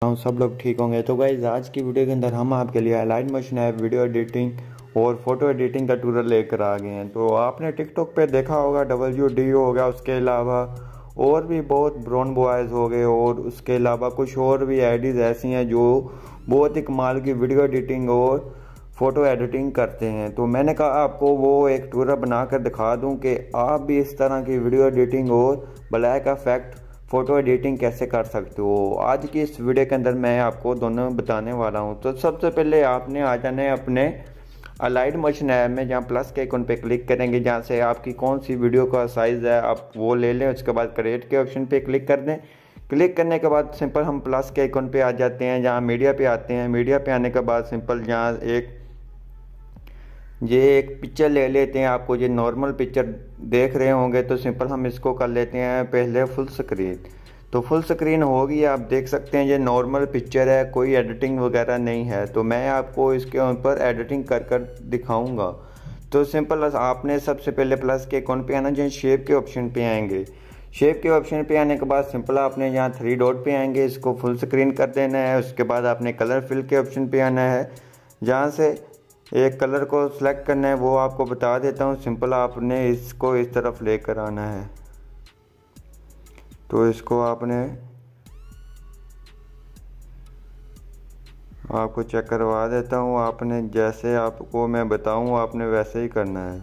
सब लोग ठीक होंगे। तो गाइज आज की वीडियो के अंदर हम आपके लिए लाइटमोशन ऐप, वीडियो एडिटिंग और फोटो एडिटिंग का ट्यूटोरियल लेकर आ गए हैं। तो आपने टिकटॉक पे देखा होगा WD हो गया, उसके अलावा और भी बहुत ब्राउन बॉयज़ हो गए और उसके अलावा कुछ और भी आईडीज़ ऐसी हैं जो बहुत ही कमाल की वीडियो एडिटिंग और फ़ोटो एडिटिंग करते हैं। तो मैंने कहा आपको वो एक ट्यूटोरियल बना कर दिखा दूं कि आप भी इस तरह की वीडियो एडिटिंग और ब्लैक इफेक्ट फ़ोटो एडिटिंग कैसे कर सकते हो। आज की इस वीडियो के अंदर मैं आपको दोनों बताने वाला हूं। तो सबसे पहले आपने आ जाना है अपने लाइटमोशन ऐप में, जहां प्लस के आइकन पे क्लिक करेंगे, जहां से आपकी कौन सी वीडियो का साइज़ है आप वो ले लें। उसके बाद क्रिएट के ऑप्शन पे क्लिक कर दें। क्लिक करने के बाद सिंपल हम प्लस के आइकन पे आ जाते हैं, जहाँ मीडिया पे आते हैं। मीडिया पे आने के बाद सिंपल जहाँ एक पिक्चर ले लेते हैं। आपको ये नॉर्मल पिक्चर देख रहे होंगे तो सिंपल हम इसको कर लेते हैं पहले फुल स्क्रीन। तो फुल स्क्रीन होगी, आप देख सकते हैं ये नॉर्मल पिक्चर है, कोई एडिटिंग वगैरह नहीं है। तो मैं आपको इसके ऊपर एडिटिंग कर कर दिखाऊंगा। तो सिंपल आपने सबसे पहले प्लस के आइकन पे आना, जहाँ शेप के ऑप्शन पे आएंगे। शेप के ऑप्शन पे आने के बाद सिंपल आपने यहाँ 3 डॉट पे आएंगे, इसको फुल स्क्रीन कर देना है। उसके बाद आपने कलर फिल के ऑप्शन पे आना है, जहाँ से एक कलर को सिलेक्ट करना है, वो आपको बता देता हूँ। सिंपल आपने इसको इस तरफ लेकर आना है। तो इसको आपको चेक करवा देता हूँ। आपने जैसे आपको मैं बताऊँ आपने वैसे ही करना है।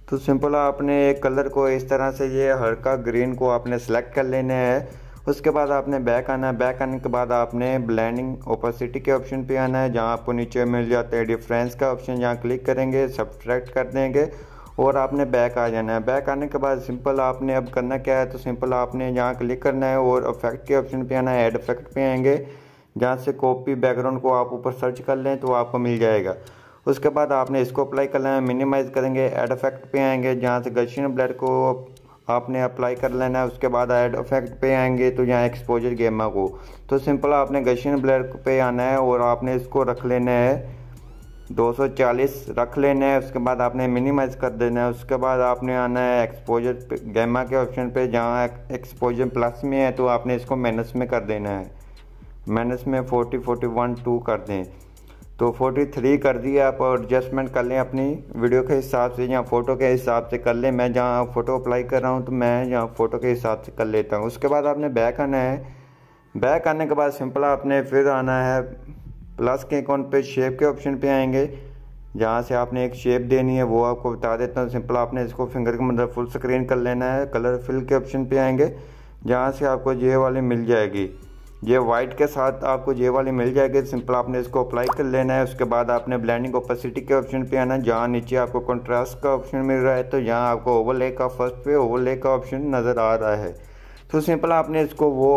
तो सिंपल आपने एक कलर को इस तरह से ये हल्का ग्रीन को आपने सेलेक्ट कर लेना है। उसके बाद आपने बैक आना है। बैक आने के बाद आपने ब्लेंडिंग ओपेसिटी के ऑप्शन पे आना है, जहाँ आपको नीचे मिल जाता है डिफरेंस का ऑप्शन। जहाँ क्लिक करेंगे सब्ट्रैक्ट कर देंगे और आपने बैक आ जाना है। बैक आने के बाद सिंपल आपने अब करना क्या है, तो सिंपल आपने यहाँ क्लिक करना है और इफेक्ट के ऑप्शन पे आना है। ऐड इफेक्ट पे आएंगे, जहाँ से कॉपी बैकग्राउंड को आप ऊपर सर्च कर लें तो आपको मिल जाएगा। उसके बाद आपने इसको अप्लाई करना है, मिनिमाइज़ करेंगे। ऐड इफेक्ट पे आएंगे, जहाँ से गशियन ब्लर को आपने अप्लाई कर लेना है। उसके बाद ऐड इफेक्ट पे आएंगे तो यहाँ एक्सपोजर गेमा को, तो सिंपल आपने गशियन ब्लर पे आना है और आपने इसको रख लेना है 240 रख लेना है। उसके बाद आपने मिनिमाइज़ कर देना है। उसके बाद आपने आना है एक्सपोजर गेमा के ऑप्शन पे, जहाँ एक्सपोजर प्लस में है तो आपने इसको माइनस में कर देना है। माइनस में 40, 41, 2 कर दें। तो 43 कर दिया आप, और एडजस्टमेंट कर लें अपनी वीडियो के हिसाब से या फ़ोटो के हिसाब से कर लें। मैं जहाँ फ़ोटो अप्लाई कर रहा हूँ तो मैं यहाँ फ़ोटो के हिसाब से कर लेता हूँ। उसके बाद आपने बैक आना है। बैक आने के बाद सिंपल आपने फिर आना है प्लस के आइकन पे, शेप के ऑप्शन पे आएंगे, जहाँ से आपने एक शेप देनी है वो आपको बता देता हूँ। सिंपल आपने इसको फिंगर के मतलब फुल स्क्रीन कर लेना है। कलर फिल के ऑप्शन पे आएंगे, जहाँ से आपको ये वाली मिल जाएगी, ये वाइट के साथ आपको ये वाली मिल जाएगी। सिंपल आपने इसको अप्लाई कर लेना है। उसके बाद आपने ब्लेंडिंग ओपेसिटी के ऑप्शन पे आना, जहाँ नीचे आपको कंट्रास्ट का ऑप्शन मिल रहा है तो यहाँ आपको ओवरले का फर्स्ट पे ओवरले का ऑप्शन नज़र आ रहा है। तो सिंपल आपने इसको वो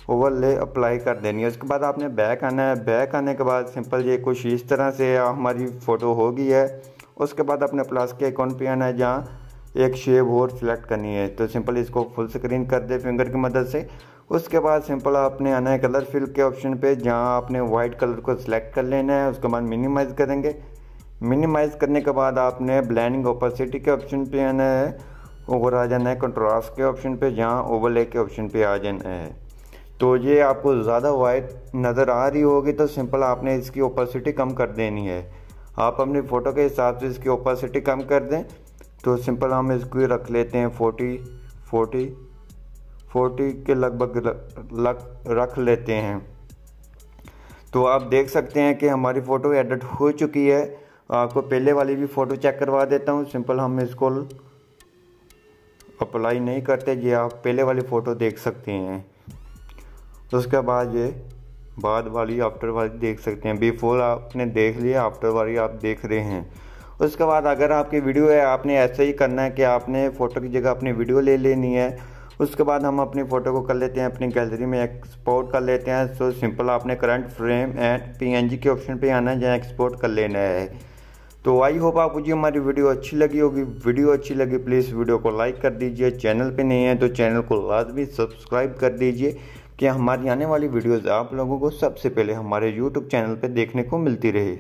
ओवरले अप्लाई कर देनी है। उसके बाद आपने बैक आना है। बैक आने के बाद सिंपल ये कुछ इस तरह से हमारी फ़ोटो हो गई है। उसके बाद अपने प्लस के आइकन पे आना है, जहाँ एक शेप और सिलेक्ट करनी है। तो सिंपल इसको फुल स्क्रीन कर दे फिंगर की मदद से। उसके बाद सिंपल आपने आना है कलर फिल के ऑप्शन पे, जहाँ आपने वाइट कलर को सिलेक्ट कर लेना है। उसके बाद मिनिमाइज़ करेंगे। मिनिमाइज़ करने के बाद आपने ब्लेंडिंग ओपेसिटी के ऑप्शन पे आना है और आ जाना है कंट्रास्ट के ऑप्शन पे, जहाँ ओवरले के ऑप्शन पे आ जाना है। तो ये आपको ज़्यादा वाइट नज़र आ रही होगी तो सिंपल आपने इसकी ओपेसिटी कम कर देनी है। आप अपनी फ़ोटो के हिसाब से इसकी ओपेसिटी कम कर दें। तो सिंपल हम इसको रख लेते हैं 40 के लगभग रख लेते हैं। तो आप देख सकते हैं कि हमारी फ़ोटो एडिट हो चुकी है। आपको पहले वाली भी फ़ोटो चेक करवा देता हूँ। सिंपल हम इसको अप्लाई नहीं करते, ये आप पहले वाली फ़ोटो देख सकते हैं। उसके बाद ये बाद वाली आफ्टर वाली देख सकते हैं। बिफोर आपने देख लिया, आफ्टर वाली आप देख रहे हैं। उसके बाद अगर आपकी वीडियो है, आपने ऐसे ही करना है कि आपने फ़ोटो की जगह अपनी वीडियो ले लेनी है। उसके बाद हम अपनी फ़ोटो को कर लेते हैं अपनी गैलरी में एक्सपोर्ट कर लेते हैं। सो सिंपल आपने करंट फ्रेम एंड PNG के ऑप्शन पे आना है, जहाँ एक्सपोर्ट कर लेना है। तो आई होप आपको जी हमारी वीडियो अच्छी लगी होगी। वीडियो अच्छी लगी प्लीज़ वीडियो को लाइक कर दीजिए। चैनल पे नहीं है तो चैनल को लाजमी सब्सक्राइब कर दीजिए कि हमारी आने वाली वीडियोज़ आप लोगों को सबसे पहले हमारे YouTube चैनल पर देखने को मिलती रहे।